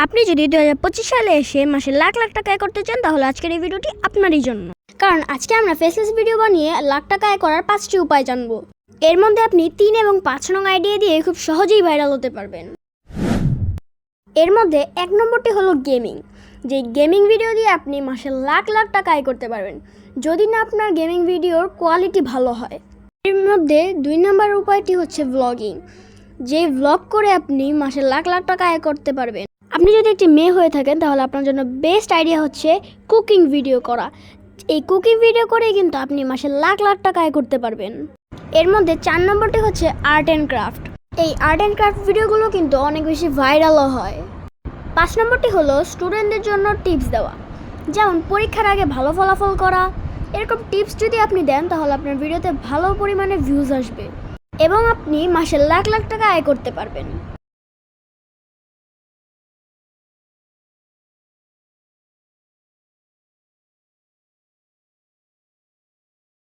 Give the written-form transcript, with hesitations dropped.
আপনি যদি 2025 সালে এসে মাসে লাখ লাখ টাকা আয় করতে চান তাহলে আজকের এই ভিডিওটি আপনারই জন্য। কারণ আজকে আমরা ফেসলেস ভিডিও বানিয়ে লাখ টাকা আয় করার 5টি উপায় জানবো। এর মধ্যে আপনি 3 এবং 5 নং আইডিয়া দিয়ে খুব সহজেই ভাইরাল হতে পারবেন। এর মধ্যে 1 নম্বরটি হলো গেমিং। যে গেমিং ভিডিও দিয়ে আপনি মাসে লাখ লাখ টাকা আয় করতে পারবেন, যদি না আপনার গেমিং ভিডিওর কোয়ালিটি ভালো হয়। এর মধ্যে 2 নম্বর উপায়টি হচ্ছে ব্লগিং। যে ব্লগ করে আপনি মাসে লাখ লাখ টাকা আয় করতে পারবেন। আপনি যদি একটি মেয়ে হয়ে থাকেন তাহলে আপনার জন্য বেস্ট আইডিয়া হচ্ছে কুকিং ভিডিও করা। এই কুকিং ভিডিও করেই কিন্তু আপনি মাসে লাখ লাখ টাকা আয় করতে পারবেন। এর মধ্যে 4 নম্বরটি হচ্ছে আর্ট অ্যান্ড ক্রাফট। এই আর্ট অ্যান্ড ক্রাফট ভিডিওগুলো কিন্তু অনেক বেশি ভাইরালও হয়। 5 নম্বরটি হলো স্টুডেন্টদের জন্য টিপস দেওয়া, যেমন পরীক্ষার আগে ভালো ফলাফল করা। এরকম টিপস যদি আপনি দেন তাহলে আপনার ভিডিওতে ভালো পরিমাণে ভিউজ আসবে এবং আপনি মাসে লাখ লাখ টাকা আয় করতে পারবেন।